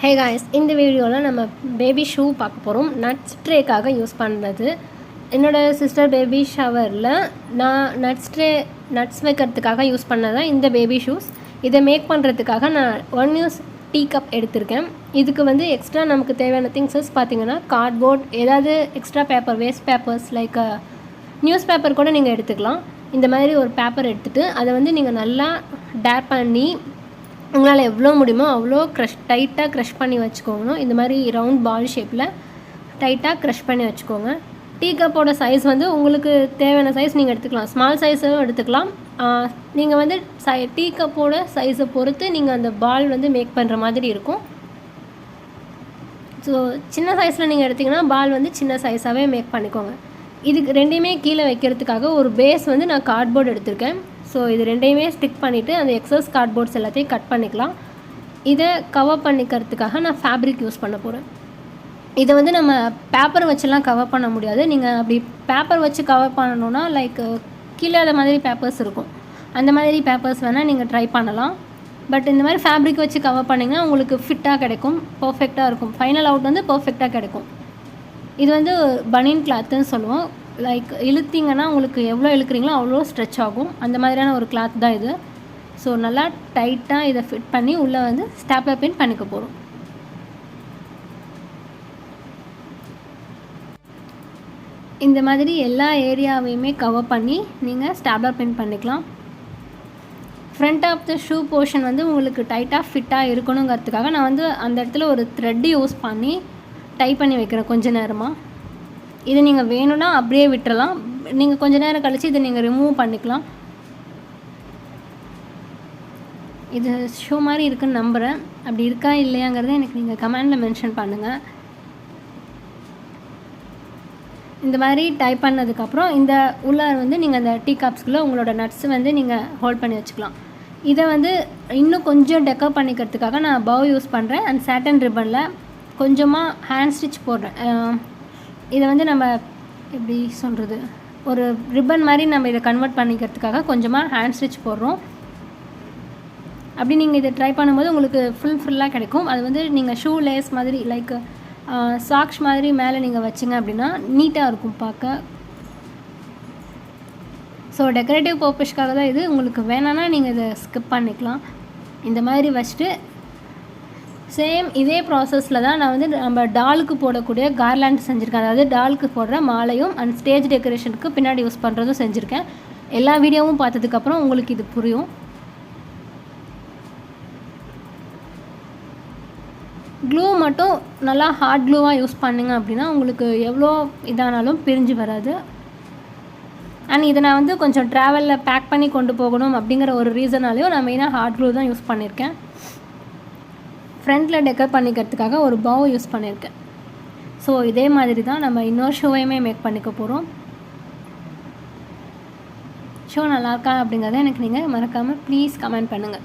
Hey guys, இந்த வீடியோவில் நம்ம பேபி ஷூ பார்க்க போகிறோம். நட்ஸ் ட்ரேக்காக யூஸ் பண்ணுறது. என்னோடய சிஸ்டர் பேபி ஷவரில் நான் நட்ஸ் வைக்கிறதுக்காக யூஸ் பண்ணதான் இந்த பேபி ஷூஸ். இதை மேக் பண்ணுறதுக்காக நான் 1 யூஸ் டீ கப் எடுத்திருக்கேன். இதுக்கு வந்து எக்ஸ்ட்ரா நமக்கு தேவையான திங்ஸஸ் பார்த்திங்கன்னா கார்ட்போர்ட், ஏதாவது extra paper, waste papers like news paper கூட நீங்கள் எடுத்துக்கலாம். இந்த மாதிரி ஒரு பேப்பர் எடுத்துகிட்டு அதை வந்து நீங்கள் நல்லா டேப் பண்ணி உங்களால் எவ்வளோ முடியுமோ அவ்வளோ டைட்டாக க்ரஷ் பண்ணி வச்சுக்கோங்க. இந்த மாதிரி ரவுண்ட் பால் ஷேப்பில் டைட்டாக க்ரஷ் பண்ணி வச்சுக்கோங்க. டீ கப்போட சைஸ் வந்து உங்களுக்கு தேவையான சைஸ் நீங்கள் எடுத்துக்கலாம். ஸ்மால் சைஸும் எடுத்துக்கலாம். நீங்கள் வந்து டீ கப்போட சைஸை பொறுத்து நீங்கள் அந்த பால் வந்து மேக் பண்ணுற மாதிரி இருக்கும். ஸோ சின்ன சைஸில் நீங்கள் எடுத்திங்கன்னா பால் வந்து சின்ன சைஸாகவே மேக் பண்ணிக்கோங்க. இதுக்கு ரெண்டையுமே கீழே வைக்கிறதுக்காக ஒரு பேஸ் வந்து நான் கார்ட்போர்ட் எடுத்திருக்கேன். ஸோ இது ரெண்டையுமே ஸ்டிக் பண்ணிவிட்டு அந்த எக்ஸஸ் கார்ட்போர்ட்ஸ் எல்லாத்தையும் கட் பண்ணிக்கலாம். இதை கவர் பண்ணிக்கிறதுக்காக நான் ஃபேப்ரிக் யூஸ் பண்ண போகிறேன். இதை வந்து நம்ம பேப்பர் வச்சுலாம் கவர் பண்ண முடியாது. நீங்கள் அப்படி பேப்பர் வச்சு கவர் பண்ணணுன்னா லைக் கீழே அந்த மாதிரி பேப்பர்ஸ் இருக்கும். அந்த மாதிரி பேப்பர்ஸ் வேணால் நீங்கள் ட்ரை பண்ணலாம். பட் இந்த மாதிரி ஃபேப்ரிக் வச்சு கவர் பண்ணிங்கன்னா உங்களுக்கு ஃபிட்டாக கிடைக்கும், பர்ஃபெக்டாக இருக்கும். ஃபைனல் அவுட் வந்து பர்ஃபெக்டாக கிடைக்கும். இது வந்து பனியன் கிளாத்துன்னு சொல்லுவோம். லைக் இழுத்திங்கன்னா உங்களுக்கு எவ்வளோ இழுக்கிறீங்களோ அவ்வளோ ஸ்ட்ரெச் ஆகும். அந்த மாதிரியான ஒரு கிளாத் தான் இது. ஸோ நல்லா டைட்டாக இதை ஃபிட் பண்ணி உள்ளே வந்து ஸ்டாப்லர் பின் பண்ணிக்க போகிறோம். இந்த மாதிரி எல்லா ஏரியாவையுமே கவர் பண்ணி நீங்கள் ஸ்டாப்லர் பின் பண்ணிக்கலாம். Front of the shoe portion வந்து உங்களுக்கு டைட்டாக ஃபிட்டாக இருக்கணுங்கிறதுக்காக நான் வந்து அந்த இடத்துல ஒரு த்ரெட் யூஸ் பண்ணி டை பண்ணி வைக்கிறேன் கொஞ்ச நேரமாக. இது நீங்கள் வேணும்னா அப்படியே விட்டுறலாம். நீங்கள் கொஞ்சம் நேரம் கழித்து இதை நீங்கள் ரிமூவ் பண்ணிக்கலாம். இது ஷூ மாதிரி இருக்குன்னு நம்புகிறேன். அப்படி இருக்கா இல்லையாங்கிறத எனக்கு நீங்கள் கமெண்டில் மென்ஷன் பண்ணுங்கள். இந்த மாதிரி டைப் பண்ணதுக்கப்புறம் இந்த உள்ளார வந்து நீங்கள் அந்த டீ கப்ஸ்குள்ளே உங்களோட நட்ஸ் வந்து நீங்கள் ஹோல்ட் பண்ணி வச்சுக்கலாம். இதை வந்து இன்னும் கொஞ்சம் டெக்கர் பண்ணிக்கிறதுக்காக நான் பவ் யூஸ் பண்ணுறேன். அண்ட் சாட்டன் ரிப்பனில் கொஞ்சமாக ஹேண்ட் ஸ்டிச் போடுறேன். இதை வந்து நம்ம எப்படி சொல்கிறது, ஒரு ரிப்பன் மாதிரி நம்ம இதை கன்வெர்ட் பண்ணிக்கிறதுக்காக கொஞ்சமாக ஹேண்ட் ஸ்டிச் போடுறோம். அப்படி நீங்கள் இதை ட்ரை பண்ணும்போது உங்களுக்கு ஃபுல்லாக கிடைக்கும். அது வந்து நீங்கள் ஷூ லேஸ் மாதிரி லைக் சாக்ஸ் மாதிரி மேலே நீங்கள் வச்சிங்க அப்படின்னா நீட்டாக இருக்கும் பார்க்க. ஸோ டெக்கரேட்டிவ் பர்பஸ்க்காக தான் இது. உங்களுக்கு வேணான்னா நீங்கள் இதை ஸ்கிப் பண்ணிக்கலாம். இந்த மாதிரி வச்சுட்டு சேம் இதே ப்ராசஸில் தான் நான் வந்து நம்ம டாலுக்கு போடக்கூடிய கார்லாண்ட் செஞ்சுருக்கேன். அதாவது டாலுக்கு போடுற மாலையும் அண்ட் ஸ்டேஜ் டெக்கரேஷனுக்கு பின்னாடி யூஸ் பண்ணுறதும் செஞ்சுருக்கேன். எல்லா வீடியோவும் பார்த்ததுக்கப்புறம் உங்களுக்கு இது புரியும். க்ளூ மட்டும் நல்லா ஹார்ட் க்ளூவாக யூஸ் பண்ணிங்க அப்படின்னா உங்களுக்கு எவ்வளோ இதானாலும் பிரிஞ்சு வராது. அண்ட் இதை நான் வந்து கொஞ்சம் ட்ராவலில் பேக் பண்ணி கொண்டு போகணும் அப்படிங்கிற ஒரு ரீசனாலேயும் நான் மெயினாக ஹார்ட் க்ளூ தான் யூஸ் பண்ணியிருக்கேன். ஃப்ரண்ட்டில் டெக்கர் பண்ணிக்கிறதுக்காக ஒரு பவ் யூஸ் பண்ணியிருக்கேன். ஸோ இதே மாதிரி தான் நம்ம இன்னொரு ஷூவையுமே மேக் பண்ணிக்க போகிறோம். ஷூ நல்லாயிருக்கா அப்படிங்கிறத எனக்கு நீங்கள் மறக்காமல் ப்ளீஸ் கமெண்ட் பண்ணுங்கள்.